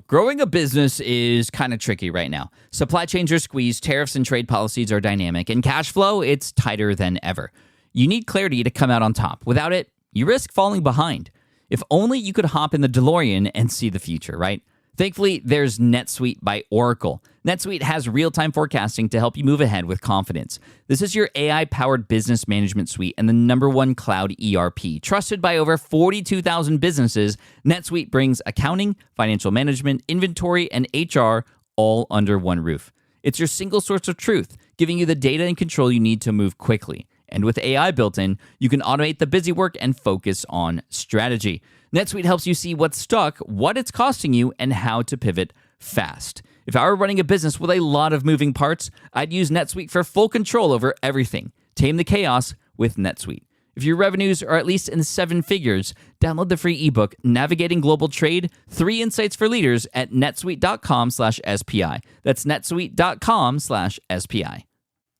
Growing a business is kind of tricky right now. Supply chains are squeezed, tariffs and trade policies are dynamic, and cash flow, it's tighter than ever. You need clarity to come out on top. Without it, you risk falling behind. If only you could hop in the DeLorean and see the future, right? Thankfully, there's NetSuite by Oracle. NetSuite has real-time forecasting to help you move ahead with confidence. This is your AI-powered business management suite and the #1 cloud ERP. Trusted by over 42,000 businesses, NetSuite brings accounting, financial management, inventory, and HR all under one roof. It's your single source of truth, giving you the data and control you need to move quickly. And with AI built in, you can automate the busy work and focus on strategy. NetSuite helps you see what's stuck, what it's costing you, and how to pivot fast. If I were running a business with a lot of moving parts, I'd use NetSuite for full control over everything. Tame the chaos with NetSuite. If your revenues are at least in 7 figures, download the free ebook, Navigating Global Trade, 3 Insights for Leaders at netsuite.com/SPI. That's netsuite.com/SPI.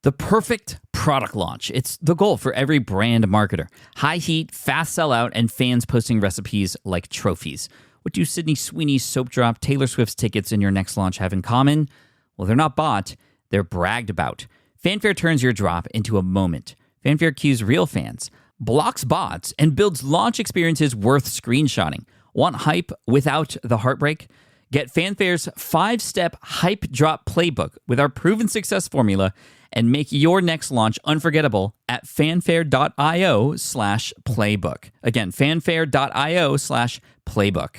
The perfect product launch. It's the goal for every brand marketer. High heat, fast sellout, and fans posting recipes like trophies. What do Sydney Sweeney's soap drop, Taylor Swift's tickets, and your next launch have in common? Well, they're not bought, they're bragged about. Fanfare turns your drop into a moment. Fanfare cues real fans, blocks bots, and builds launch experiences worth screenshotting. Want hype without the heartbreak? Get Fanfare's 5-step hype drop playbook with our proven success formula and make your next launch unforgettable at fanfare.io/playbook. Again, fanfare.io/playbook.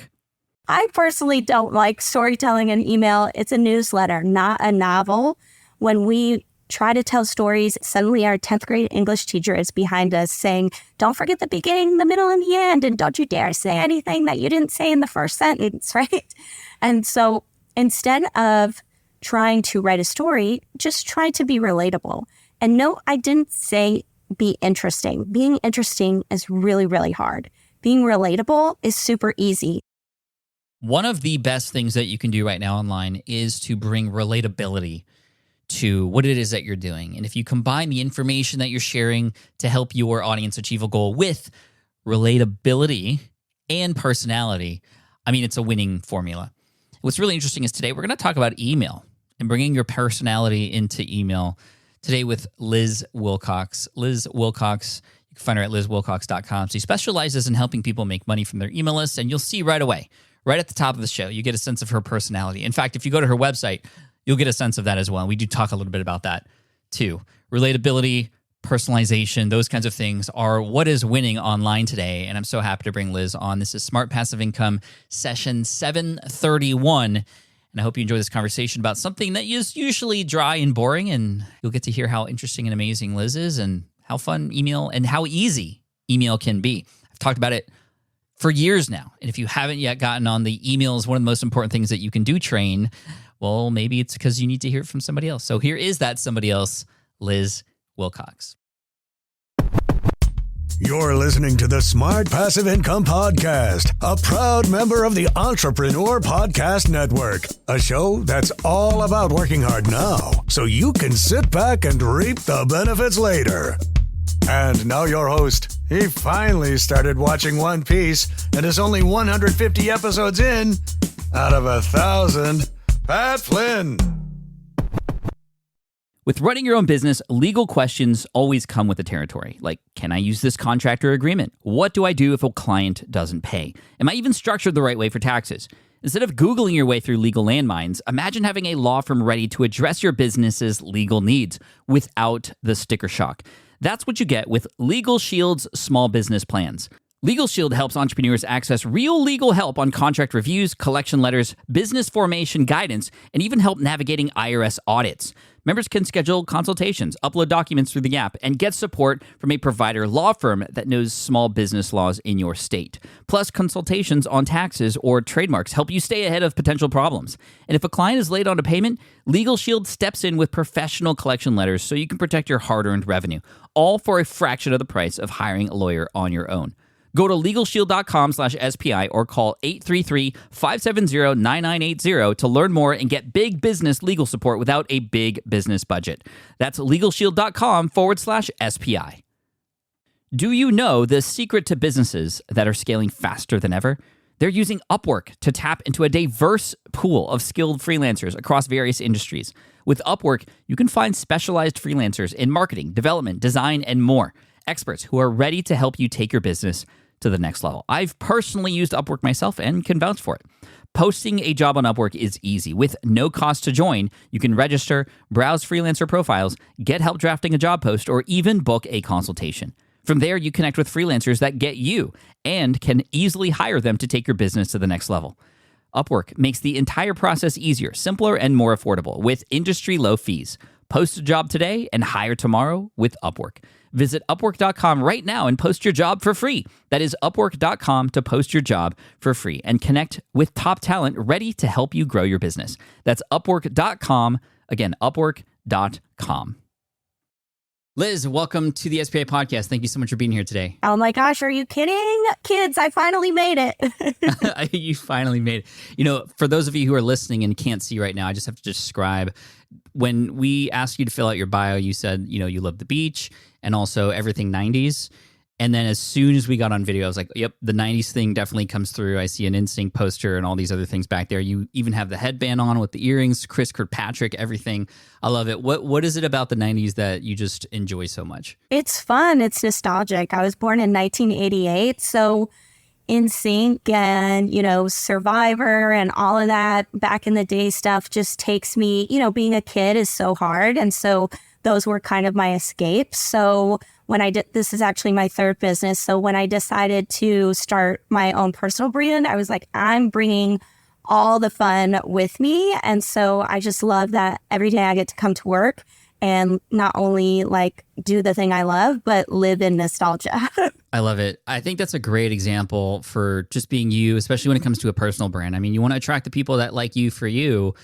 I personally don't like storytelling in email. It's a newsletter, not a novel. When we try to tell stories, suddenly our 10th grade English teacher is behind us saying, don't forget the beginning, the middle, and the end, and don't you dare say anything that you didn't say in the first sentence, right? And so instead of trying to write a story, just try to be relatable. And no, I didn't say be interesting. Being interesting is really, really hard. Being relatable is super easy. One of the best things that you can do right now online is to bring relatability to what it is that you're doing. And if you combine the information that you're sharing to help your audience achieve a goal with relatability and personality, it's a winning formula. What's really interesting is today we're going to talk about email and bringing your personality into email. Today with Liz Wilcox. Liz Wilcox, you can find her at lizwilcox.com. She specializes in helping people make money from their email lists, and you'll see right away, right at the top of the show, you get a sense of her personality. In fact, if you go to her website, you'll get a sense of that as well. We do talk a little bit about that too. Relatability, personalization, those kinds of things are what is winning online today. And I'm so happy to bring Liz on. This is Smart Passive Income session 731. And I hope you enjoy this conversation about something that is usually dry and boring. And you'll get to hear how interesting and amazing Liz is and how fun email and how easy email can be. I've talked about it for years now. And if you haven't yet gotten on, the email is one of the most important things that you can do train. Well, maybe it's because you need to hear it from somebody else. So here is that somebody else, Liz Wilcox. You're listening to the Smart Passive Income Podcast, a proud member of the Entrepreneur Podcast Network, a show that's all about working hard now so you can sit back and reap the benefits later. And now your host. He finally started watching One Piece and is only 150 episodes in out of 1,000. Pat Flynn. With running your own business, legal questions always come with the territory. Like, can I use this contract or agreement? What do I do if a client doesn't pay? Am I even structured the right way for taxes? Instead of Googling your way through legal landmines, imagine having a law firm ready to address your business's legal needs without the sticker shock. That's what you get with Legal Shield's small business plans. Legal Shield helps entrepreneurs access real legal help on contract reviews, collection letters, business formation guidance, and even help navigating IRS audits. Members can schedule consultations, upload documents through the app, and get support from a provider law firm that knows small business laws in your state. Plus, consultations on taxes or trademarks help you stay ahead of potential problems. And if a client is late on a payment, Legal Shield steps in with professional collection letters so you can protect your hard-earned revenue, all for a fraction of the price of hiring a lawyer on your own. Go to LegalShield.com/SPI or call 833-570-9980 to learn more and get big business legal support without a big business budget. That's LegalShield.com/SPI. Do you know the secret to businesses that are scaling faster than ever? They're using Upwork to tap into a diverse pool of skilled freelancers across various industries. With Upwork, you can find specialized freelancers in marketing, development, design, and more. Experts who are ready to help you take your business to the next level. I've personally used Upwork myself and can vouch for it. Posting a job on Upwork is easy. With no cost to join, you can register, browse freelancer profiles, get help drafting a job post, or even book a consultation. From there, you connect with freelancers that get you and can easily hire them to take your business to the next level. Upwork makes the entire process easier, simpler, and more affordable with industry-low fees. Post a job today and hire tomorrow with Upwork. Visit Upwork.com right now and post your job for free. That is Upwork.com to post your job for free and connect with top talent ready to help you grow your business. That's Upwork.com. Again, Upwork.com. Liz, welcome to the SPI podcast. Thank you so much for being here today. Oh my gosh, are you kidding? Kids, I finally made it. You finally made it. You know, for those of you who are listening and can't see right now, I just have to describe. When we asked you to fill out your bio, you said, you know, you love the beach and also everything 90s. And then as soon as we got on video, I was like, yep, the 90s thing definitely comes through. I see an NSYNC poster and all these other things back there. You even have the headband on with the earrings, Chris Kirkpatrick, everything. I love it. What is it about the 90s that you just enjoy so much? It's fun. It's nostalgic. I was born in 1988. So NSYNC and, you know, Survivor and all of that back in the day stuff just takes me, you know, being a kid is so hard. And so those were kind of my escapes. So when I did, this is actually my third business. So when I decided to start my own personal brand, I was like, I'm bringing all the fun with me. And so I just love that every day I get to come to work and not only like do the thing I love, but live in nostalgia. I love it. I think that's a great example for just being you, especially when it comes to a personal brand. I mean, you want to attract the people that like you for you.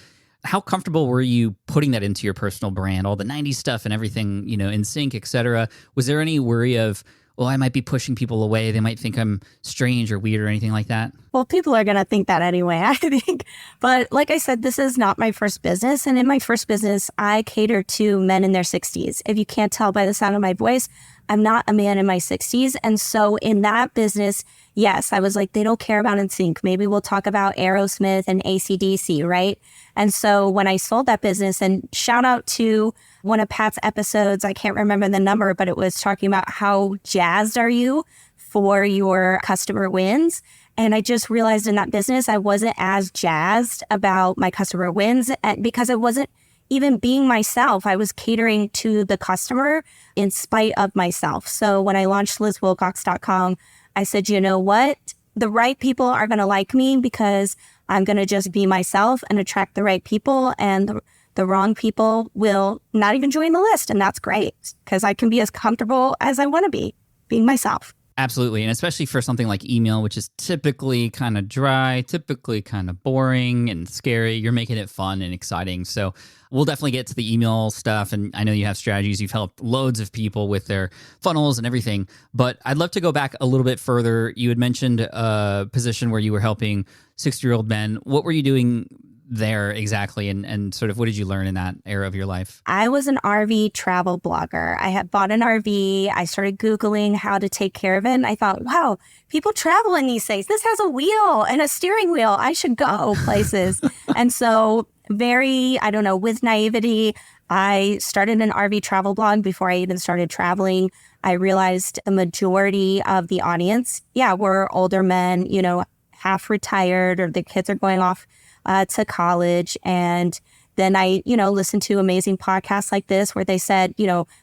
How comfortable were you putting that into your personal brand, all the 90s stuff and everything, you know, NSYNC, et cetera? Was there any worry of, well, I might be pushing people away. They might think I'm strange or weird or anything like that? Well, people are going to think that anyway, I think. But like I said, this is not my first business. And in my first business, I cater to men in their 60s. If you can't tell by the sound of my voice, I'm not a man in my 60s. And so in that business, yes, I was like, they don't care about NSYNC. Maybe we'll talk about Aerosmith and AC/DC, right? And so when I sold that business, and shout out to one of Pat's episodes, I can't remember the number, but it was talking about how jazzed are you for your customer wins. And I just realized in that business, I wasn't as jazzed about my customer wins because I wasn't even being myself. I was catering to the customer in spite of myself. So when I launched LizWilcox.com, I said, you know what? The right people are going to like me because I'm going to just be myself and attract the right people. And the wrong people will not even join the list. And that's great because I can be as comfortable as I want to be being myself. Absolutely. And especially for something like email, which is typically kind of dry, typically kind of boring and scary, you're making it fun and exciting. So we'll definitely get to the email stuff. And I know you have strategies. You've helped loads of people with their funnels and everything. But I'd love to go back a little bit further. You had mentioned a position where you were helping 60-year-old men. What were you doing there exactly? And sort of what did you learn in that era of your life? I was an RV travel blogger. I had bought an RV. I started Googling how to take care of it. And I thought, wow, people travel in these things. This has a wheel and a steering wheel. I should go places. And so with naivety, I started an RV travel blog before I even started traveling. I realized the majority of the audience, were older men, you know, half retired or the kids are going off to college. And then I, listened to amazing podcasts like this where they said,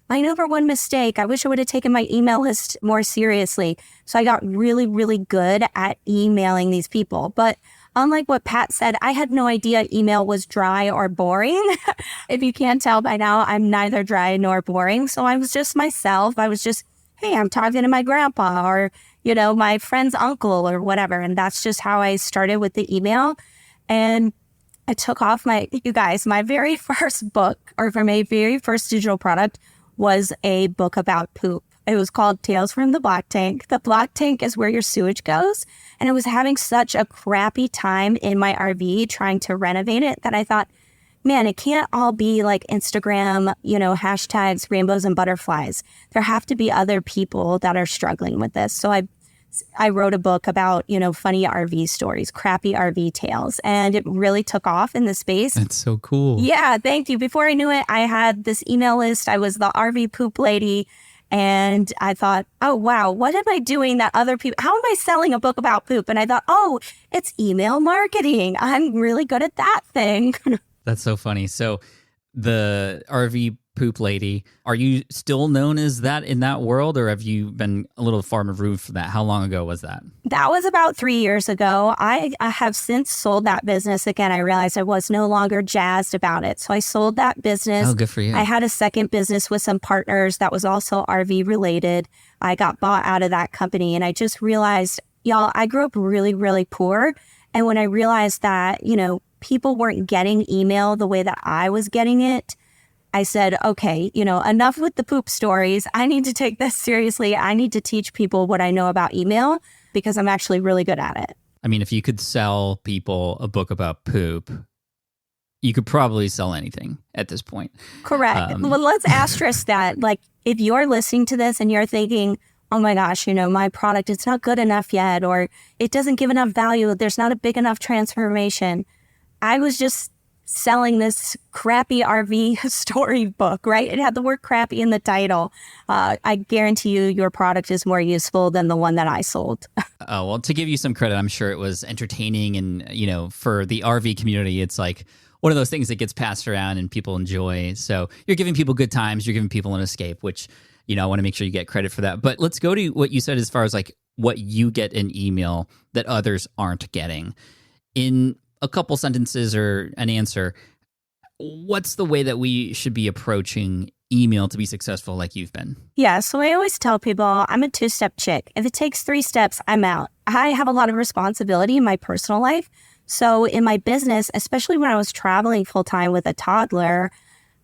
my number one mistake, I wish I would have taken my email list more seriously. So I got really, really good at emailing these people. But unlike what Pat said, I had no idea email was dry or boring. If you can't tell by now, I'm neither dry nor boring. So I was just myself. I was just, hey, I'm talking to my grandpa or, my friend's uncle or whatever. And that's just how I started with the email. And I took off my very first book or for my very first digital product was a book about poop. It was called Tales from the Black Tank. The black tank is where your sewage goes. And I was having such a crappy time in my RV trying to renovate it that I thought, man, it can't all be like Instagram, hashtags, rainbows and butterflies. There have to be other people that are struggling with this. So I I wrote a book about, funny RV stories, crappy RV tales, and it really took off in the space. That's so cool. Yeah, thank you. Before I knew it, I had this email list. I was the RV poop lady. And I thought, oh, wow, what am I doing that other people, how am I selling a book about poop? And I thought, oh, it's email marketing. I'm really good at that thing. That's so funny. So the RV poop lady, are you still known as that in that world, or have you been a little far removed from that? How long ago was that? That was about 3 years ago. I have since sold that business. Again, I realized I was no longer jazzed about it. So I sold that business. Oh, good for you. I had a second business with some partners that was also RV related. I got bought out of that company, and I just realized, y'all, I grew up really, really poor. And when I realized that, people weren't getting email the way that I was getting it, I said, okay, enough with the poop stories. I need to take this seriously. I need to teach people what I know about email because I'm actually really good at it. I mean, if you could sell people a book about poop, you could probably sell anything at this point. Correct. Well, let's asterisk that. Like, if you're listening to this and you're thinking, oh my gosh, my product, it's not good enough yet, or it doesn't give enough value, there's not a big enough transformation. I was just selling this crappy RV storybook, right? It had the word crappy in the title. I guarantee you your product is more useful than the one that I sold. Oh, well, to give you some credit, I'm sure it was entertaining. And, for the RV community, it's like one of those things that gets passed around and people enjoy. So you're giving people good times. You're giving people an escape, which, I want to make sure you get credit for that. But let's go to what you said as far as like what you get in email that others aren't getting. In a couple sentences or an answer, what's the way that we should be approaching email to be successful like you've been? Yeah, so I always tell people I'm a 2-step chick. If it takes 3 steps, I'm out. I have a lot of responsibility in my personal life. So in my business, especially when I was traveling full time with a toddler,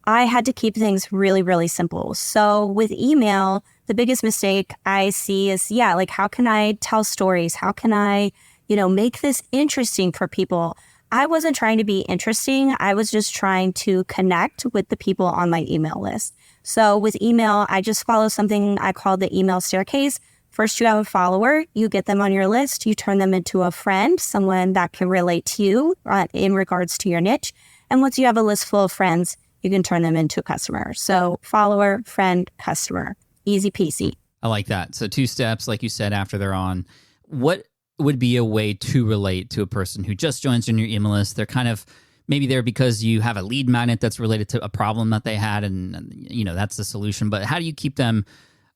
I had to keep things really, really simple. So with email, the biggest mistake I see is, how can I tell stories? How can I, make this interesting for people? I wasn't trying to be interesting. I was just trying to connect with the people on my email list. So with email, I just follow something I call the email staircase. First, you have a follower, you get them on your list, you turn them into a friend, someone that can relate to you in regards to your niche. And once you have a list full of friends, you can turn them into a customer. So follower, friend, customer, easy peasy. I like that. So 2 steps, like you said, after they're on. What would be a way to relate to a person who just joins in your email list? They're kind of maybe there because you have a lead magnet that's related to a problem that they had, and that's the solution. But how do you keep them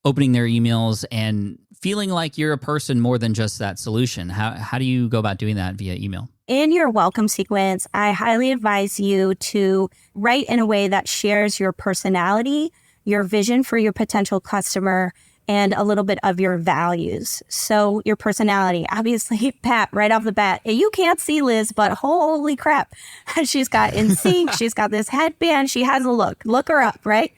opening their emails and feeling like you're a person more than just that solution? How do you go about doing that via email? In your welcome sequence, I highly advise you to write in a way that shares your personality, your vision for your potential customer, and a little bit of your values. So your personality, obviously, Pat, right off the bat, you can't see Liz, but holy crap, she's got in sync, she's got this headband, she has a look. Look her up, right?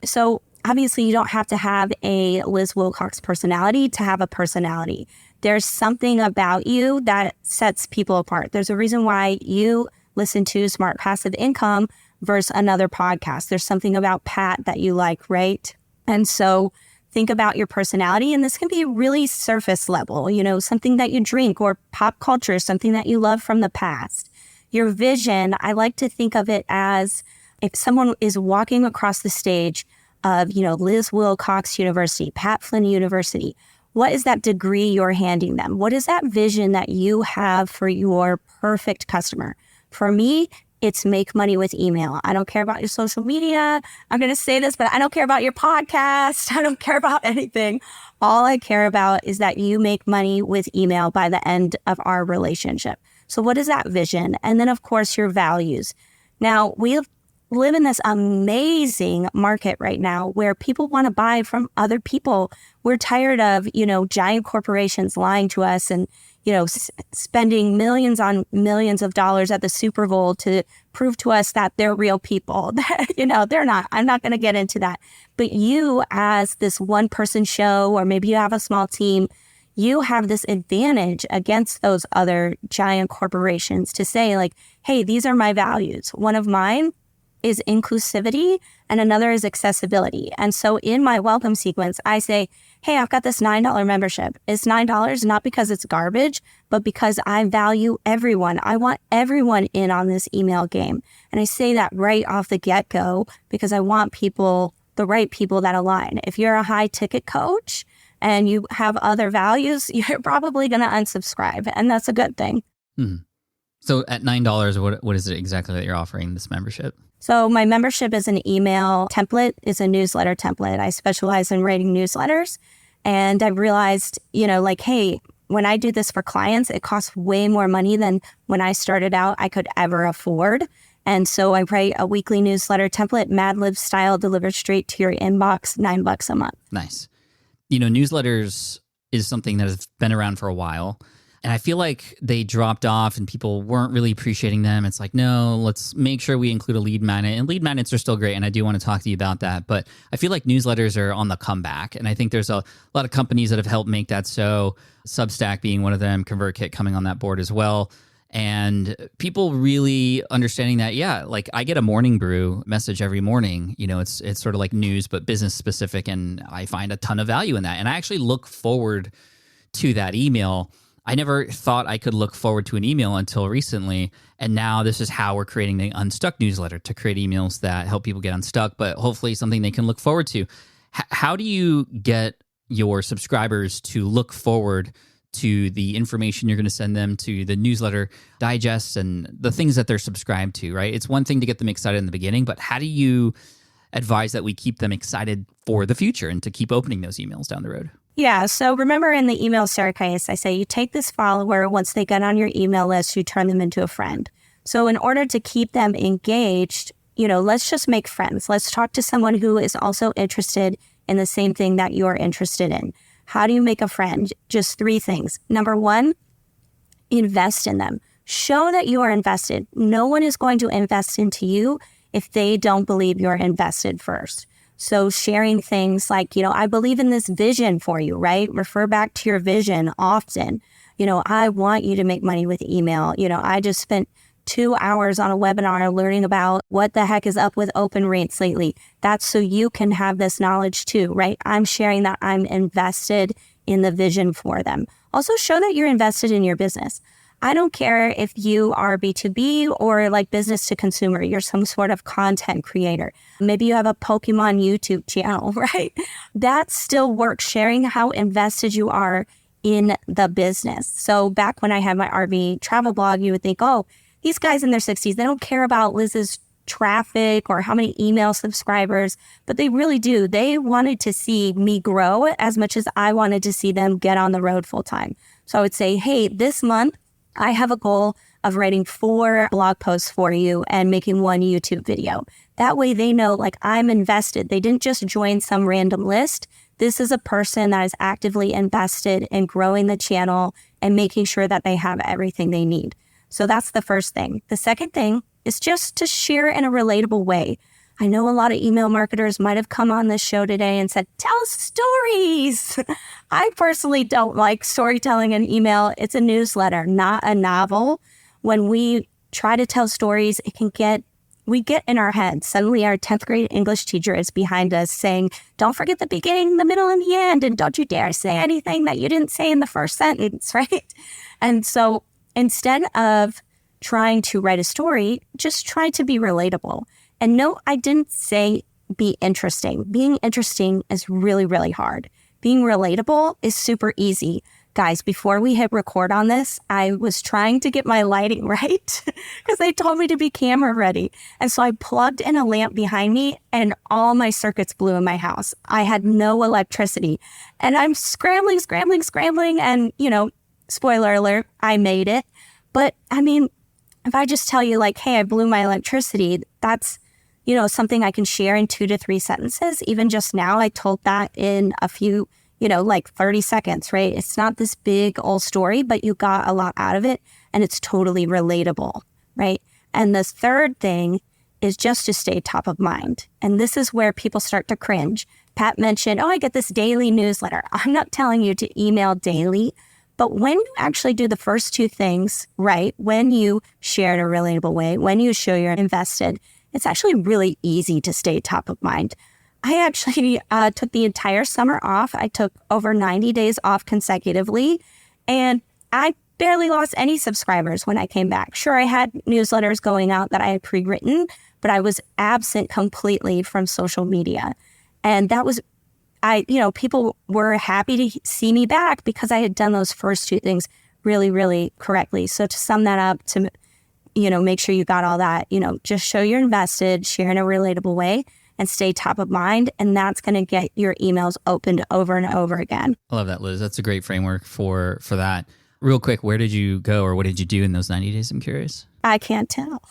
So obviously, you don't have to have a Liz Wilcox personality to have a personality. There's something about you that sets people apart. There's a reason why you listen to Smart Passive Income versus another podcast. There's something about Pat that you like, right? And so think about your personality, and this can be really surface level, something that you drink or pop culture, something that you love from the past. Your vision, I like to think of it as if someone is walking across the stage of, Liz Wilcox University, Pat Flynn University, what is that degree you're handing them? What is that vision that you have for your perfect customer? For me, it's make money with email. I don't care about your social media. I'm going to say this, but I don't care about your podcast. I don't care about anything. All I care about is that you make money with email by the end of our relationship. So what is that vision? And then, of course, your values. Now, we live in this amazing market right now where people want to buy from other people. We're tired of, giant corporations lying to us and, spending millions on millions of dollars at the Super Bowl to prove to us that they're real people. They're not. I'm not going to get into that. But you, as this one person show, or maybe you have a small team, you have this advantage against those other giant corporations to say like, hey, these are my values. One of mine is inclusivity and another is accessibility. And so in my welcome sequence, I say, hey, I've got this $9 membership. It's $9 not because it's garbage, but because I value everyone. I want everyone in on this email game. And I say that right off the get-go because I want people, the right people that align. If you're a high ticket coach and you have other values, you're probably going to unsubscribe. And that's a good thing. So at $9, what is it exactly that you're offering this membership? So my membership is an email template, is a newsletter template. I specialize in writing newsletters. And I realized, hey, when I do this for clients, it costs way more money than when I started out I could ever afford. And so I write a weekly newsletter template, Mad Lib style, delivered straight to your inbox, $9 a month. Nice. Newsletters is something that has been around for a while. And I feel like they dropped off and people weren't really appreciating them. It's like, no, let's make sure we include a lead magnet. And lead magnets are still great. And I do want to talk to you about that. But I feel like newsletters are on the comeback. And I think there's a lot of companies that have helped make that so. Substack being one of them, ConvertKit coming on that board as well. And people really understanding that, like I get a morning brew message every morning. It's sort of like news, but business specific. And I find a ton of value in that. And I actually look forward to that email. I never thought I could look forward to an email until recently. And now this is how we're creating the Unstuck newsletter, to create emails that help people get unstuck, but hopefully something they can look forward to. How do you get your subscribers to look forward to the information you're going to send them, to the newsletter digests and the things that they're subscribed to, right? It's one thing to get them excited in the beginning, but how do you advise that we keep them excited for the future and to keep opening those emails down the road? Yeah. So remember in the email staircase, I say you take this follower, once they get on your email list, you turn them into a friend. So in order to keep them engaged, let's just make friends. Let's talk to someone who is also interested in the same thing that you're interested in. How do you make a friend? Just 3 things. Number 1, invest in them. Show that you are invested. No one is going to invest into you if they don't believe you're invested first. So sharing things like, I believe in this vision for you, right? Refer back to your vision often. I want you to make money with email. I just spent 2 hours on a webinar learning about what the heck is up with open rates lately. That's so you can have this knowledge too, right? I'm sharing that I'm invested in the vision for them. Also show that you're invested in your business. I don't care if you are B2B or like business to consumer, you're some sort of content creator. Maybe you have a Pokemon YouTube channel, right? That still works, sharing how invested you are in the business. So back when I had my RV travel blog, you would think, oh, these guys in their 60s, they don't care about Liz's traffic or how many email subscribers, but they really do. They wanted to see me grow as much as I wanted to see them get on the road full time. So I would say, hey, this month, I have a goal of writing 4 blog posts for you and making 1 YouTube video. That way they know, like, I'm invested. They didn't just join some random list. This is a person that is actively invested in growing the channel and making sure that they have everything they need. So that's the first thing. The second thing is just to share in a relatable way. I know a lot of email marketers might have come on this show today and said, tell stories. I personally don't like storytelling in email. It's a newsletter, not a novel. When we try to tell stories, we get in our head. Suddenly our 10th grade English teacher is behind us saying, don't forget the beginning, the middle, and the end. And don't you dare say anything that you didn't say in the first sentence, right? And so instead of trying to write a story, just try to be relatable. And no, I didn't say be interesting. Being interesting is really, really hard. Being relatable is super easy. Guys, before we hit record on this, I was trying to get my lighting right because they told me to be camera ready. And so I plugged in a lamp behind me and all my circuits blew in my house. I had no electricity and I'm scrambling. And, spoiler alert, I made it. But I mean, if I just tell you like, hey, I blew my electricity, that's, something I can share in 2 to 3 sentences. Even just now, I told that in a few, 30 seconds, right? It's not this big old story, but you got a lot out of it and it's totally relatable, right? And the third thing is just to stay top of mind. And this is where people start to cringe. Pat mentioned, I get this daily newsletter. I'm not telling you to email daily, but when you actually do the first 2 things, right? When you share in a relatable way, when you show you're invested, it's actually really easy to stay top of mind. I actually took the entire summer off. I took over 90 days off consecutively, and I barely lost any subscribers when I came back. Sure, I had newsletters going out that I had pre-written, but I was absent completely from social media. And that was, people were happy to see me back because I had done those first two things really, really correctly. So to sum that up, to, make sure you got all that, just show you're invested, share in a relatable way, and stay top of mind. And that's going to get your emails opened over and over again. I love that, Liz. That's a great framework for that. Real quick, where did you go or what did you do in those 90 days? I'm curious. I can't tell.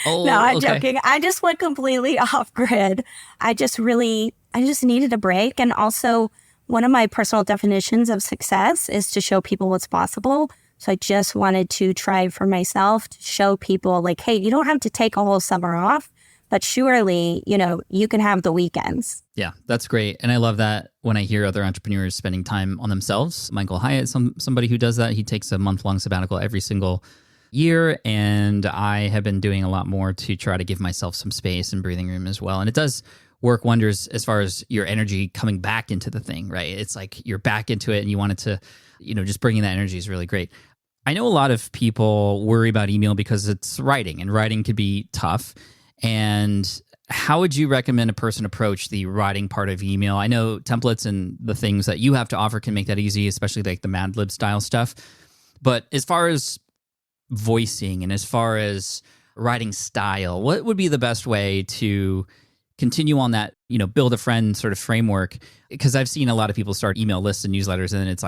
Oh, no, I'm okay. joking. I just went completely off grid. I just needed a break. And also, one of my personal definitions of success is to show people what's possible. So I just wanted to try for myself to show people like, hey, you don't have to take a whole summer off, but surely, you can have the weekends. Yeah, that's great. And I love that when I hear other entrepreneurs spending time on themselves. Michael Hyatt, somebody who does that. He takes a month-long sabbatical every single year. And I have been doing a lot more to try to give myself some space and breathing room as well. And it does work wonders as far as your energy coming back into the thing, right? It's like you're back into it and you want it to, just bringing that energy is really great. I know a lot of people worry about email because it's writing, and writing could be tough. And how would you recommend a person approach the writing part of email? I know templates and the things that you have to offer can make that easy, especially like the Mad Lib style stuff. But as far as voicing and as far as writing style, what would be the best way to continue on that, build a friend sort of framework? Because I've seen a lot of people start email lists and newsletters, and then it's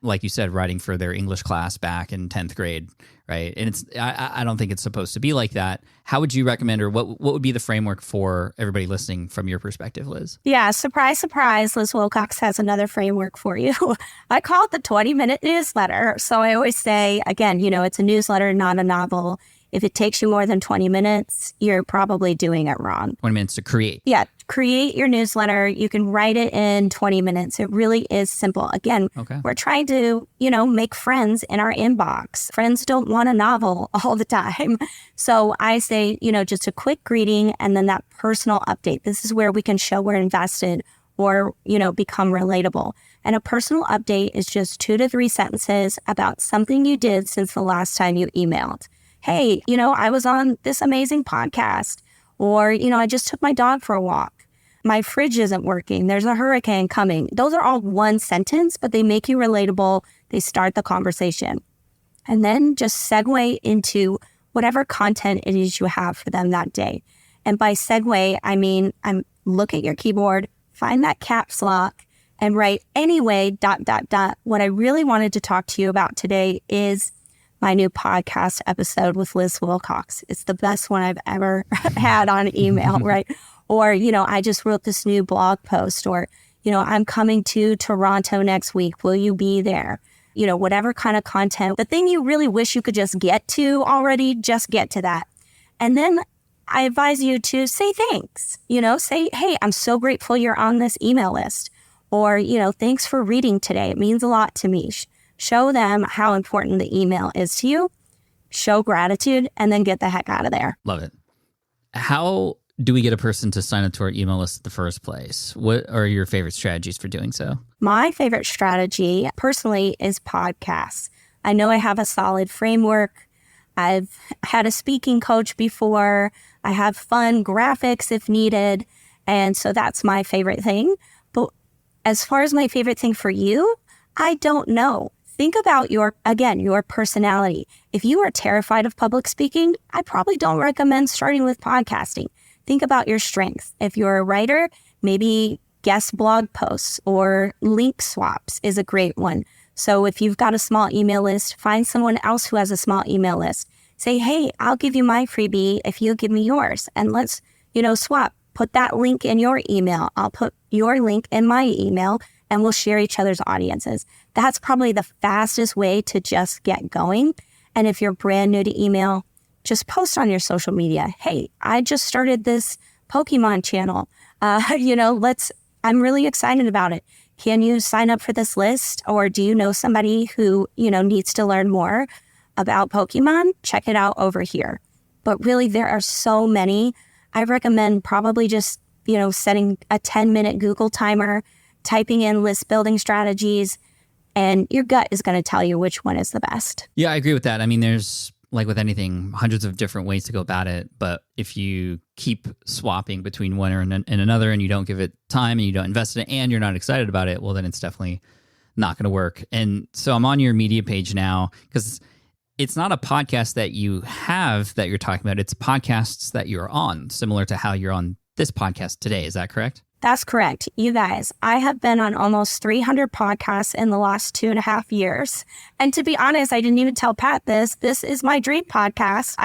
like you said, writing for their English class back in 10th grade, right? And I don't think it's supposed to be like that. How would you recommend, or what would be the framework for everybody listening from your perspective, Liz? Yeah, surprise, surprise, Liz Wilcox has another framework for you. I call it the 20-minute newsletter. So I always say, again, it's a newsletter, not a novel. If it takes you more than 20 minutes, you're probably doing it wrong. 20 minutes to create. Yeah, create your newsletter. You can write it in 20 minutes. It really is simple. Again, We're trying to, make friends in our inbox. Friends don't want a novel all the time. So I say, just a quick greeting and then that personal update. This is where we can show we're invested or, become relatable. And a personal update is just 2 to 3 sentences about something you did since the last time you emailed. Hey, I was on this amazing podcast, or, I just took my dog for a walk. My fridge isn't working. There's a hurricane coming. Those are all one sentence, but they make you relatable. They start the conversation. And then just segue into whatever content it is you have for them that day. And by segue, I mean, look at your keyboard, find that caps lock, and write anyway, ... What I really wanted to talk to you about today is my new podcast episode with Liz Wilcox. It's the best one I've ever had on email, right? Or, I just wrote this new blog post, or, I'm coming to Toronto next week. Will you be there? Whatever kind of content, the thing you really wish you could just get to already, just get to that. And then I advise you to say thanks, say, hey, I'm so grateful you're on this email list. Or, thanks for reading today. It means a lot to me. Show them how important the email is to you, show gratitude, and then get the heck out of there. Love it. How do we get a person to sign up to our email list in the first place? What are your favorite strategies for doing so? My favorite strategy, personally, is podcasts. I know I have a solid framework. I've had a speaking coach before. I have fun graphics if needed. And so that's my favorite thing. But as far as my favorite thing for you, I don't know. Think about your personality. If you are terrified of public speaking, I probably don't recommend starting with podcasting. Think about your strengths. If you're a writer, maybe guest blog posts or link swaps is a great one. So if you've got a small email list, find someone else who has a small email list. Say, hey, I'll give you my freebie if you give me yours. And let's, swap. Put that link in your email. I'll put your link in my email, and we'll share each other's audiences. That's probably the fastest way to just get going. And if you're brand new to email, just post on your social media. Hey, I just started this Pokemon channel. I'm really excited about it. Can you sign up for this list? Or do you know somebody who, needs to learn more about Pokemon? Check it out over here. But really, there are so many. I recommend probably just, setting a 10-minute Google timer, typing in list building strategies, and your gut is going to tell you which one is the best. Yeah, I agree with that. I mean, there's, like with anything, hundreds of different ways to go about it. But if you keep swapping between one and another, and you don't give it time and you don't invest in it and you're not excited about it, well, then it's definitely not going to work. And so I'm on your media page now because it's not a podcast that you have that you're talking about. It's podcasts that you're on, similar to how you're on this podcast today. Is that correct? That's correct. You guys, I have been on almost 300 podcasts in the last 2.5 years. And to be honest, I didn't even tell Pat this. This is my dream podcast.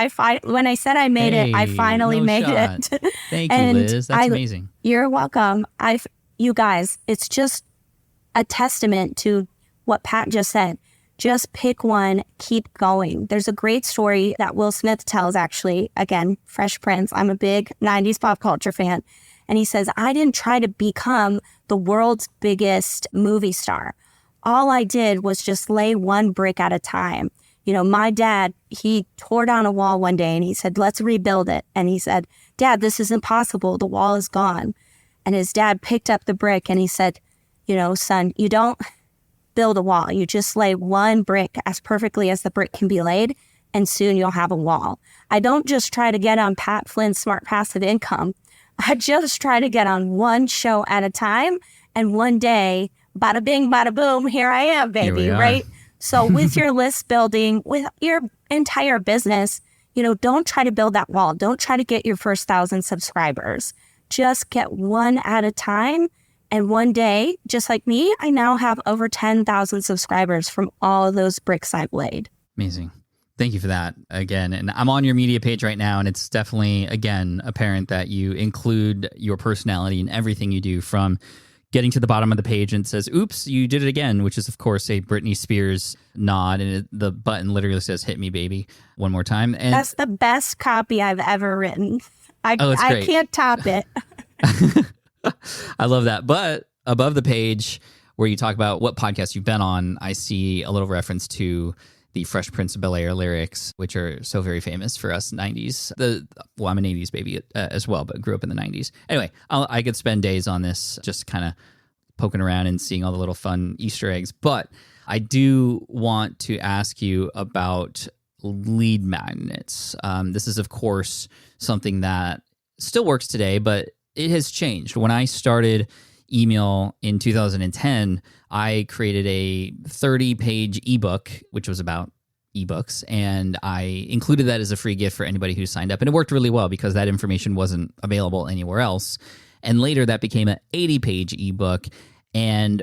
When I said I made it, I finally made it. Thank you, Liz. That's amazing. You're welcome. You guys, it's just a testament to what Pat just said. Just pick one, keep going. There's a great story that Will Smith tells, actually. Again, Fresh Prince. I'm a big 90s pop culture fan. And he says, I didn't try to become the world's biggest movie star. All I did was just lay one brick at a time. My dad, he tore down a wall one day and he said, let's rebuild it. And he said, Dad, this is impossible. The wall is gone. And his dad picked up the brick and he said, son, you don't build a wall. You just lay one brick as perfectly as the brick can be laid, and soon you'll have a wall. I don't just try to get on Pat Flynn's Smart Passive Income. I just try to get on one show at a time, and one day, bada bing, bada boom, here I am, baby, right? So with your list building, with your entire business, don't try to build that wall. Don't try to get your first 1,000 subscribers. Just get one at a time. And one day, just like me, I now have over 10,000 subscribers from all of those bricks I've laid. Amazing. Thank you for that again. And I'm on your media page right now, and it's definitely, again, apparent that you include your personality in everything you do, from getting to the bottom of the page and it says, oops, you did it again, which is, of course, a Britney Spears nod. And the button literally says, hit me, baby, one more time. And that's the best copy I've ever written. I can't top it. I love that. But above the page where you talk about what podcast you've been on, I see a little reference to the Fresh Prince of Bel-Air lyrics, which are so very famous for us 90s. I'm an 80s baby as well, but grew up in the 90s. Anyway, I could spend days on this just kind of poking around and seeing all the little fun Easter eggs. But I do want to ask you about lead magnets. This is, of course, something that still works today, but it has changed. When I started email in 2010, I created a 30-page ebook, which was about ebooks, and I included that as a free gift for anybody who signed up. And it worked really well because that information wasn't available anywhere else. And later that became an 80-page ebook, and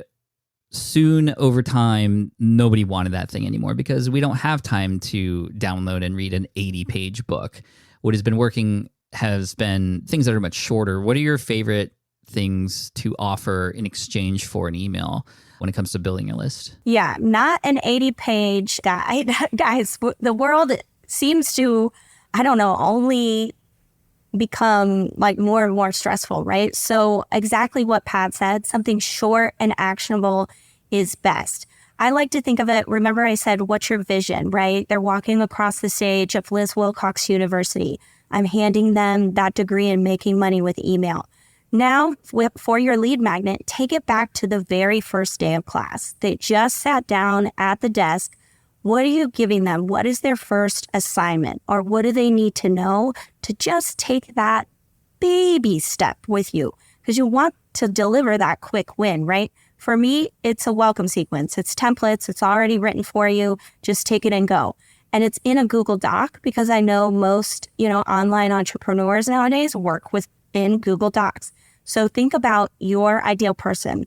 soon over time, nobody wanted that thing anymore because we don't have time to download and read an 80-page book. What has been working has been things that are much shorter. What are your favorite things to offer in exchange for an email when it comes to building your list? Yeah, not an 80-page guide. Guys, the world seems to, only become like more and more stressful, right? So exactly what Pat said, something short and actionable is best. I like to think of it, remember I said, what's your vision, right? They're walking across the stage of Liz Wilcox University. I'm handing them that degree in making money with email. Now, for your lead magnet, take it back to the very first day of class. They just sat down at the desk. What are you giving them? What is their first assignment? Or what do they need to know to just take that baby step with you? Because you want to deliver that quick win, right? For me, it's a welcome sequence. It's templates. It's already written for you. Just take it and go. And it's in a Google Doc because I know most, online entrepreneurs nowadays work in Google Docs. So think about your ideal person,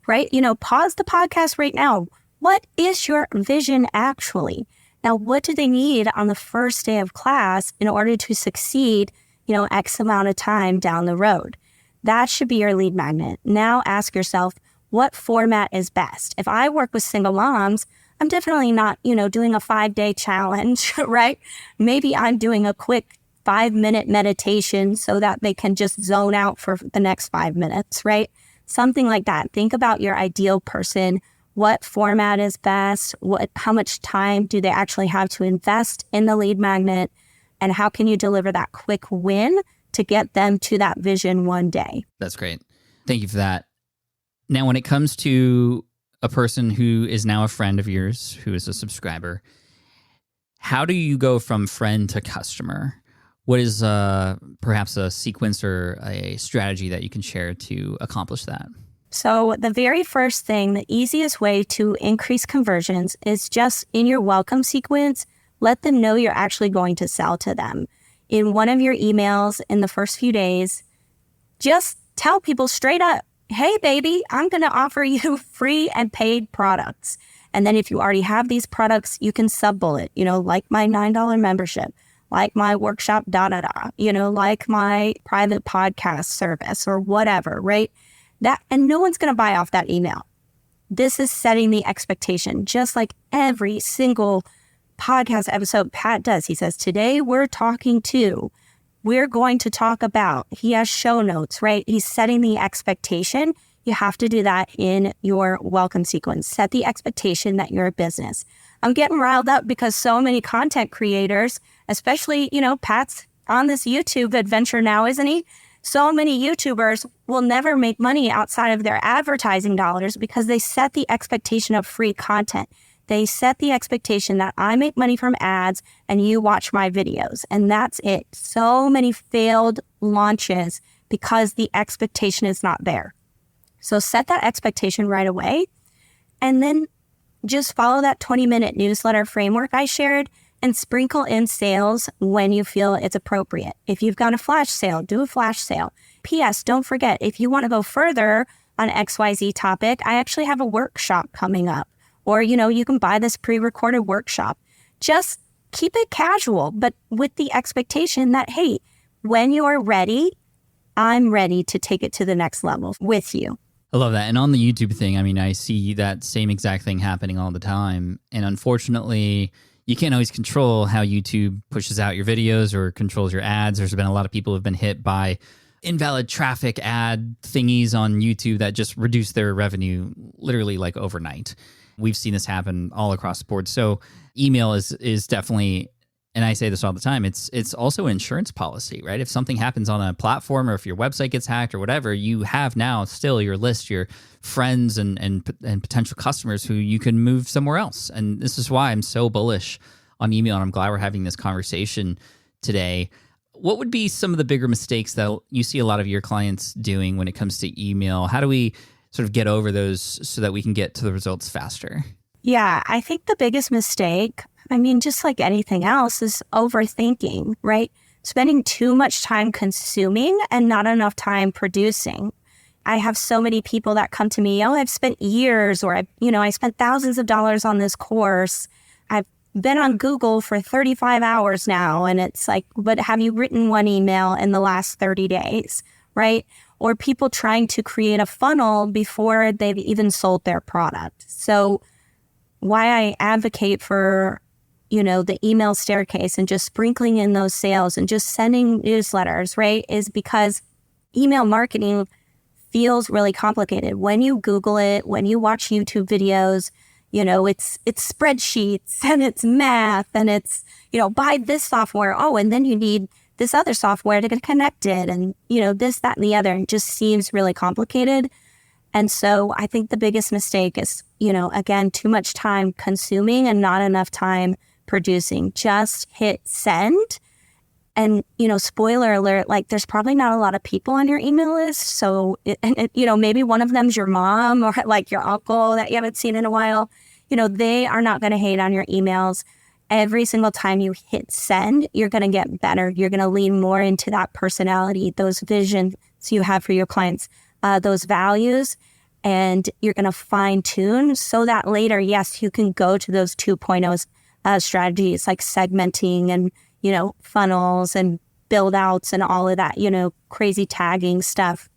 right? Pause the podcast right now. What is your vision actually? Now, what do they need on the first day of class in order to succeed, X amount of time down the road? That should be your lead magnet. Now ask yourself, what format is best? If I work with single moms, I'm definitely not, doing a 5-day challenge, right? Maybe I'm doing a quick 5-minute meditation so that they can just zone out for the next 5 minutes, right? Something like that. Think about your ideal person. What format is best? How much time do they actually have to invest in the lead magnet? And how can you deliver that quick win to get them to that vision one day. That's great. Thank you for that. Now, when it comes to a person who is now a friend of yours, who is a subscriber, how do you go from friend to customer? What is perhaps a sequence or a strategy that you can share to accomplish that? So the very first thing, the easiest way to increase conversions is just in your welcome sequence, let them know you're actually going to sell to them. In one of your emails in the first few days, just tell people straight up, hey, baby, I'm going to offer you free and paid products. And then if you already have these products, you can sub-bullet, like my $9 membership, like my workshop, like my private podcast service or whatever, right? And no one's going to buy off that email. This is setting the expectation, just like every single podcast episode Pat does. He says, today we're going to talk about, he has show notes, right? He's setting the expectation. You have to do that in your welcome sequence. Set the expectation that you're a business. I'm getting riled up because so many content creators, especially, Pat's on this YouTube adventure now, isn't he? So many YouTubers will never make money outside of their advertising dollars because they set the expectation of free content. They set the expectation that I make money from ads and you watch my videos. And that's it. So many failed launches because the expectation is not there. So set that expectation right away. And then just follow that 20-minute newsletter framework I shared and sprinkle in sales when you feel it's appropriate. If you've got a flash sale, do a flash sale. P.S. Don't forget, if you want to go further on XYZ topic, I actually have a workshop coming up. Or, you can buy this pre-recorded workshop. Just keep it casual, but with the expectation that, hey, when you're ready, I'm ready to take it to the next level with you. I love that. And on the YouTube thing, I see that same exact thing happening all the time. And unfortunately, you can't always control how YouTube pushes out your videos or controls your ads. There's been a lot of people who have been hit by invalid traffic ad thingies on YouTube that just reduce their revenue literally like overnight. We've seen this happen all across the board. So email is definitely, and I say this all the time, it's also an insurance policy, right? If something happens on a platform or if your website gets hacked or whatever, you have now still your list, your friends and potential customers who you can move somewhere else. And this is why I'm so bullish on email, and I'm glad we're having this conversation today. What would be some of the bigger mistakes that you see a lot of your clients doing when it comes to email? How do we sort of get over those so that we can get to the results faster? Yeah, I think the biggest mistake, just like anything else, is overthinking, right? Spending too much time consuming and not enough time producing. I have so many people that come to me, I've spent years, or I spent thousands of dollars on this course. I've been on Google for 35 hours now. And it's like, but have you written one email in the last 30 days, right? Or people trying to create a funnel before they've even sold their product. So why I advocate for, the email staircase and just sprinkling in those sales and just sending newsletters, right, is because email marketing feels really complicated. When you Google it, when you watch YouTube videos, it's spreadsheets and it's math and it's, buy this software. Oh, and then you need this other software to get connected and, this, that, and the other. It just seems really complicated. And so I think the biggest mistake is, again, too much time consuming and not enough time producing. Just hit send. And, spoiler alert, like there's probably not a lot of people on your email list. So, maybe one of them's your mom or like your uncle that you haven't seen in a while. They are not going to hate on your emails. Every single time you hit send, you're going to get better. You're going to lean more into that personality, those visions you have for your clients, those values, and you're going to fine tune so that later, yes, you can go to those 2.0 strategies like segmenting and, funnels and build outs and all of that, crazy tagging stuff.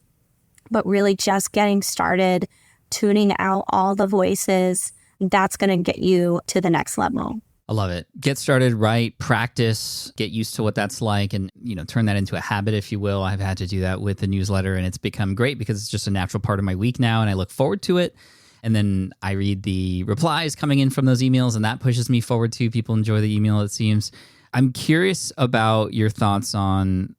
But really just getting started, tuning out all the voices, that's going to get you to the next level. I love it. Get started right, practice, get used to what that's like, and turn that into a habit, if you will. I've had to do that with the newsletter, and it's become great because it's just a natural part of my week now, and I look forward to it. And then I read the replies coming in from those emails, and that pushes me forward too. People enjoy the email, it seems. I'm curious about your thoughts on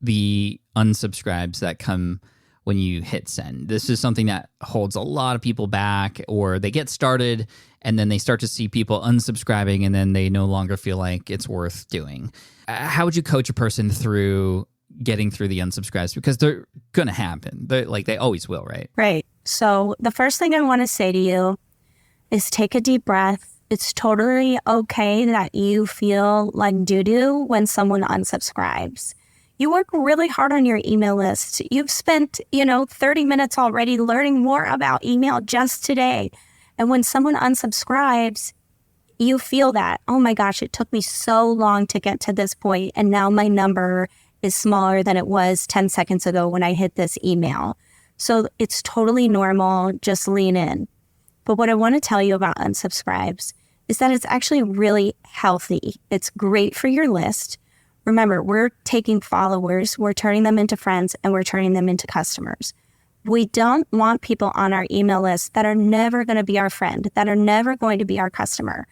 the unsubscribes that come when you hit send. This is something that holds a lot of people back, or they get started and then they start to see people unsubscribing and then they no longer feel like it's worth doing. How would you coach a person through getting through the unsubscribes? Because they're going to happen. They always will, right? Right. So the first thing I want to say to you is take a deep breath. It's totally okay that you feel like doo-doo when someone unsubscribes. You work really hard on your email list. You've spent, 30 minutes already learning more about email just today. And when someone unsubscribes, you feel that, oh my gosh, it took me so long to get to this point, and now my number is smaller than it was 10 seconds ago when I hit this email. So it's totally normal. Just lean in. But what I want to tell you about unsubscribes is that it's actually really healthy. It's great for your list. Remember, we're taking followers, we're turning them into friends, and we're turning them into customers. We don't want people on our email list that are never going to be our friend, that are never going to be our customer.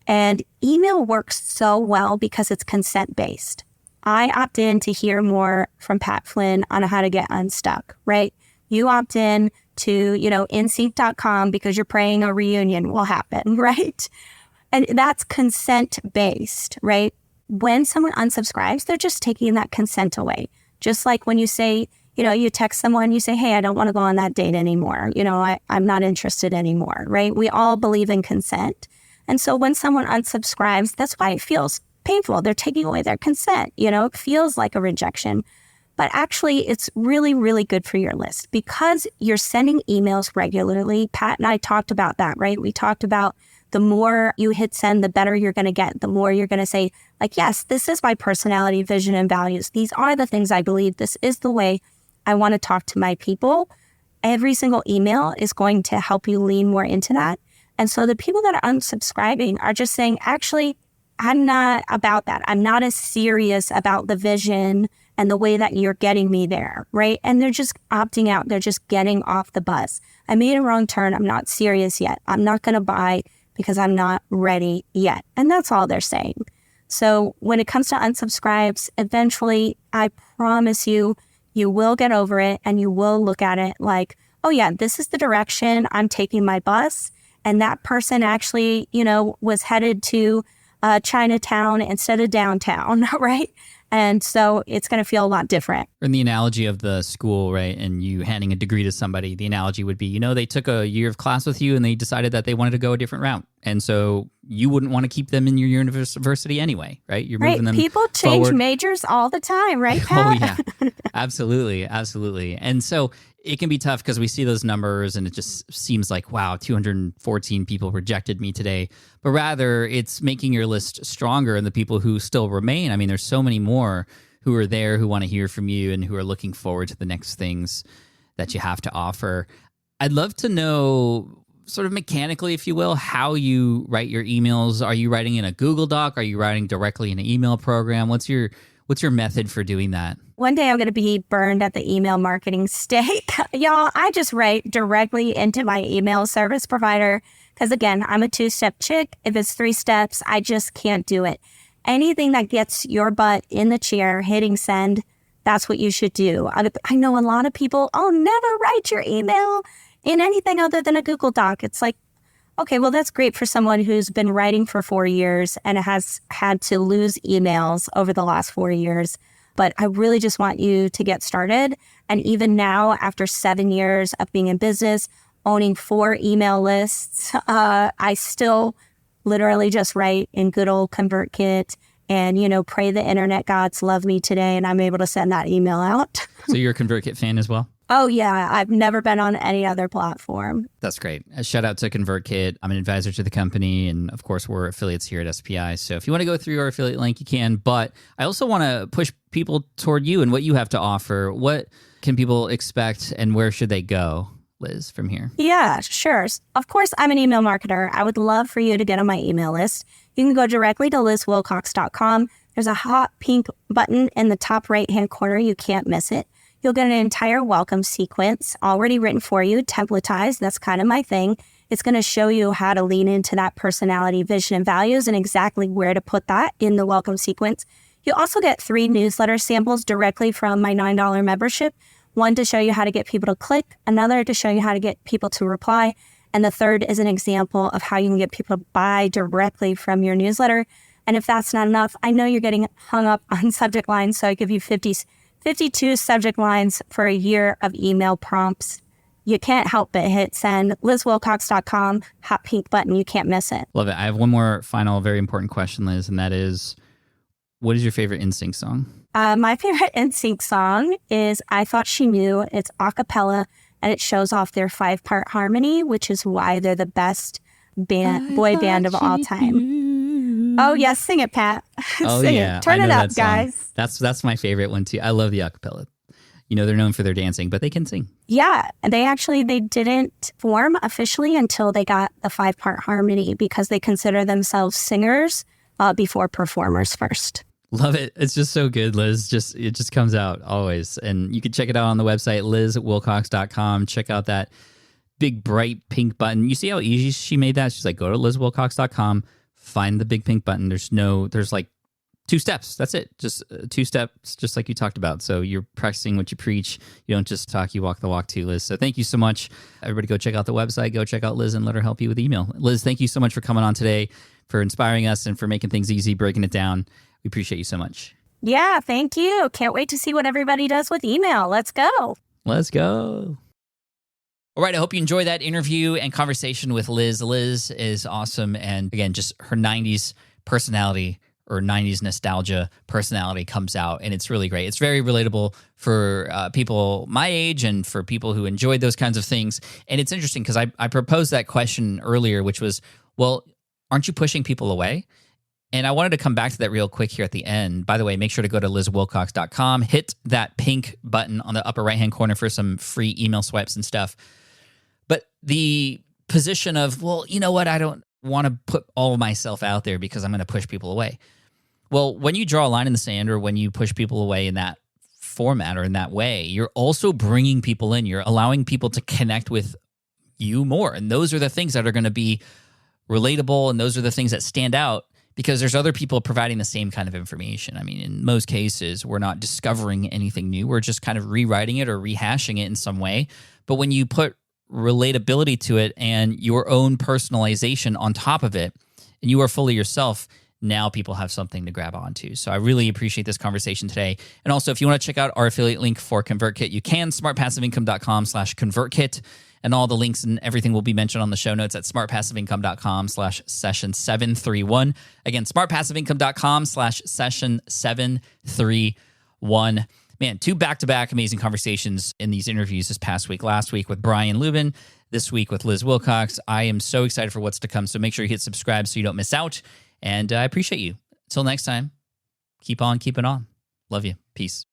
And email works so well because it's consent-based. I opt in to hear more from Pat Flynn on how to get unstuck, right? You opt in to, insync.com because you're praying a reunion will happen, right? And that's consent-based, right? When someone unsubscribes, they're just taking that consent away. Just like when you say, you text someone, you say, hey, I don't want to go on that date anymore. I'm not interested anymore, right? We all believe in consent. And so when someone unsubscribes, that's why it feels painful. They're taking away their consent. It feels like a rejection. But actually, it's really, really good for your list because you're sending emails regularly. Pat and I talked about that, right? We talked about the more you hit send, the better you're going to get. The more you're going to say, like, yes, this is my personality, vision, and values. These are the things I believe. This is the way I want to talk to my people. Every single email is going to help you lean more into that. And so the people that are unsubscribing are just saying, actually, I'm not about that. I'm not as serious about the vision and the way that you're getting me there, right? And they're just opting out. They're just getting off the bus. I made a wrong turn. I'm not serious yet. I'm not going to buy because I'm not ready yet. And that's all they're saying. So when it comes to unsubscribes, eventually, I promise you, you will get over it and you will look at it like, oh yeah, this is the direction I'm taking my bus. And that person actually, was headed to Chinatown instead of downtown, right? And so it's going to feel a lot different. In the analogy of the school, right, and you handing a degree to somebody, the analogy would be, they took a year of class with you and they decided that they wanted to go a different route. And so you wouldn't want to keep them in your university anyway, right? You're moving them People change forward. Majors all the time, right, Pat? Oh, yeah. Absolutely. Absolutely. And so it can be tough because we see those numbers and it just seems like, wow, 214 people rejected me today. But rather, it's making your list stronger and the people who still remain. I mean, there's so many more who are there who want to hear from you and who are looking forward to the next things that you have to offer. I'd love to know, sort of mechanically, if you will, how you write your emails. Are you writing in a Google Doc? Are you writing directly in an email program? What's your method for doing that? One day I'm going to be burned at the email marketing stake. Y'all, I just write directly into my email service provider because, again, I'm a 2-step chick. If it's 3 steps, I just can't do it. Anything that gets your butt in the chair, hitting send, that's what you should do. I know a lot of people, never write your email in anything other than a Google Doc. It's like, okay, well, that's great for someone who's been writing for 4 years and has had to lose emails over the last 4 years. But I really just want you to get started. And even now, after 7 years of being in business, owning 4 email lists, I still literally just write in good old ConvertKit and, pray the internet gods love me today. And I'm able to send that email out. So you're a ConvertKit fan as well? Oh, yeah. I've never been on any other platform. That's great. A shout out to ConvertKit. I'm an advisor to the company. And of course, we're affiliates here at SPI. So if you want to go through our affiliate link, you can. But I also want to push people toward you and what you have to offer. What can people expect and where should they go, Liz, from here? Yeah, sure. Of course, I'm an email marketer. I would love for you to get on my email list. You can go directly to lizwilcox.com. There's a hot pink button in the top right-hand corner. You can't miss it. You'll get an entire welcome sequence already written for you, templatized. That's kind of my thing. It's going to show you how to lean into that personality, vision, and values and exactly where to put that in the welcome sequence. You also get 3 newsletter samples directly from my $9 membership. One to show you how to get people to click, another to show you how to get people to reply, and the third is an example of how you can get people to buy directly from your newsletter. And if that's not enough, I know you're getting hung up on subject lines, so I give you 52 subject lines for a year of email prompts. You can't help but hit send. LizWilcox.com, hot pink button. You can't miss it. Love it. I have one more final, very important question, Liz, and that is, what is your favorite NSYNC song? My favorite NSYNC song is I Thought She Knew. It's a cappella, and it shows off their 5-part harmony, which is why they're the best boy band of all time. Oh, yes. Sing it, Pat. Sing it. Turn it up, guys. That's my favorite one, too. I love the acapella. You know, they're known for their dancing, but they can sing. Yeah. They didn't form officially until they got the 5-part harmony because they consider themselves singers before performers first. Love it. It's just so good, Liz. It just comes out always. And you can check it out on the website, LizWilcox.com. Check out that big bright pink button. You see how easy she made that? She's like, go to LizWilcox.com, find the big pink button. There's like 2 steps. That's it. Just 2 steps, just like you talked about. So you're practicing what you preach. You don't just talk, you walk the walk too, Liz. So thank you so much. Everybody go check out the website. Go check out Liz and let her help you with email. Liz, thank you so much for coming on today, for inspiring us and for making things easy, breaking it down. We appreciate you so much. Yeah, thank you. Can't wait to see what everybody does with email. Let's go. Let's go. All right, I hope you enjoyed that interview and conversation with Liz. Liz is awesome. And again, just her 90s personality or 90s nostalgia personality comes out, and it's really great. It's very relatable for people my age and for people who enjoyed those kinds of things. And it's interesting because I proposed that question earlier, which was, well, aren't you pushing people away? And I wanted to come back to that real quick here at the end. By the way, make sure to go to LizWilcox.com, hit that pink button on the upper right-hand corner for some free email swipes and stuff. But the position of, well, you know what, I don't want to put all of myself out there because I'm going to push people away. Well, when you draw a line in the sand or when you push people away in that format or in that way, you're also bringing people in. You're allowing people to connect with you more. And those are the things that are going to be relatable, and those are the things that stand out, because there's other people providing the same kind of information. I mean, in most cases, we're not discovering anything new. We're just kind of rewriting it or rehashing it in some way. But when you put relatability to it and your own personalization on top of it, and you are fully yourself, now people have something to grab onto. So I really appreciate this conversation today. And also, if you want to check out our affiliate link for ConvertKit, you can, smartpassiveincome.com/ConvertKit. And all the links and everything will be mentioned on the show notes at smartpassiveincome.com/session731. Again, smartpassiveincome.com/session731. Man, 2 back-to-back amazing conversations in these interviews this past week. Last week with Brian Lubin, this week with Liz Wilcox. I am so excited for what's to come. So make sure you hit subscribe so you don't miss out. And I appreciate you. Until next time, keep on keeping on. Love you. Peace.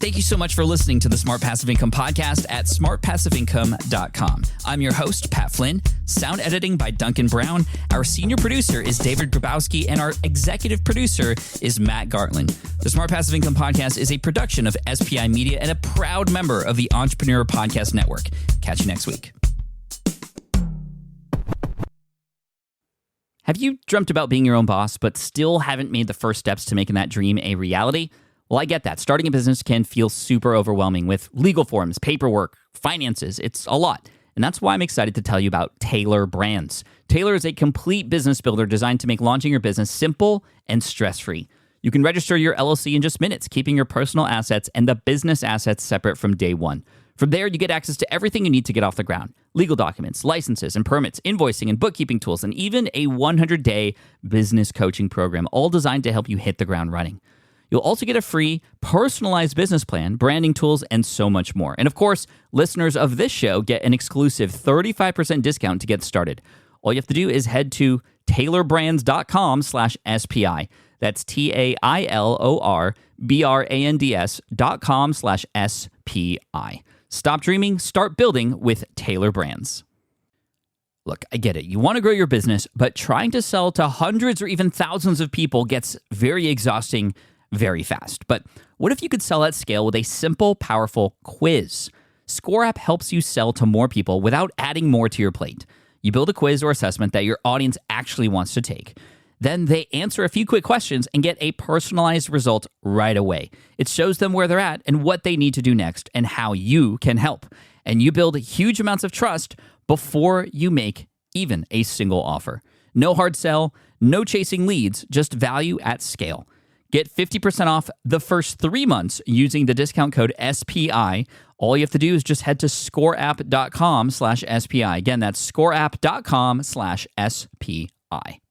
Thank you so much for listening to the Smart Passive Income podcast at smartpassiveincome.com. I'm your host, Pat Flynn. Sound editing by Duncan Brown. Our senior producer is David Grabowski, and our executive producer is Matt Gartland. The Smart Passive Income podcast is a production of SPI Media and a proud member of the Entrepreneur Podcast Network. Catch you next week. Have you dreamt about being your own boss, but still haven't made the first steps to making that dream a reality? Well, I get that. Starting a business can feel super overwhelming with legal forms, paperwork, finances. It's a lot. And that's why I'm excited to tell you about Taylor Brands. Taylor is a complete business builder designed to make launching your business simple and stress-free. You can register your LLC in just minutes, keeping your personal assets and the business assets separate from day one. From there, you get access to everything you need to get off the ground. Legal documents, licenses and permits, invoicing and bookkeeping tools, and even a 100-day business coaching program, all designed to help you hit the ground running. You'll also get a free personalized business plan, branding tools, and so much more. And of course, listeners of this show get an exclusive 35% discount to get started. All you have to do is head to taylorbrands.com/SPI. That's TAILORBRANDS.com/SPI. Stop dreaming, start building with Taylor Brands. Look, I get it. You want to grow your business, but trying to sell to hundreds or even thousands of people gets very exhausting very fast. But what if you could sell at scale with a simple, powerful quiz? ScoreApp helps you sell to more people without adding more to your plate. You build a quiz or assessment that your audience actually wants to take. Then they answer a few quick questions and get a personalized result right away. It shows them where they're at and what they need to do next and how you can help. And you build huge amounts of trust before you make even a single offer. No hard sell, no chasing leads, just value at scale. Get 50% off the first 3 months using the discount code SPI. All you have to do is just head to scoreapp.com/SPI. Again, that's scoreapp.com/SPI.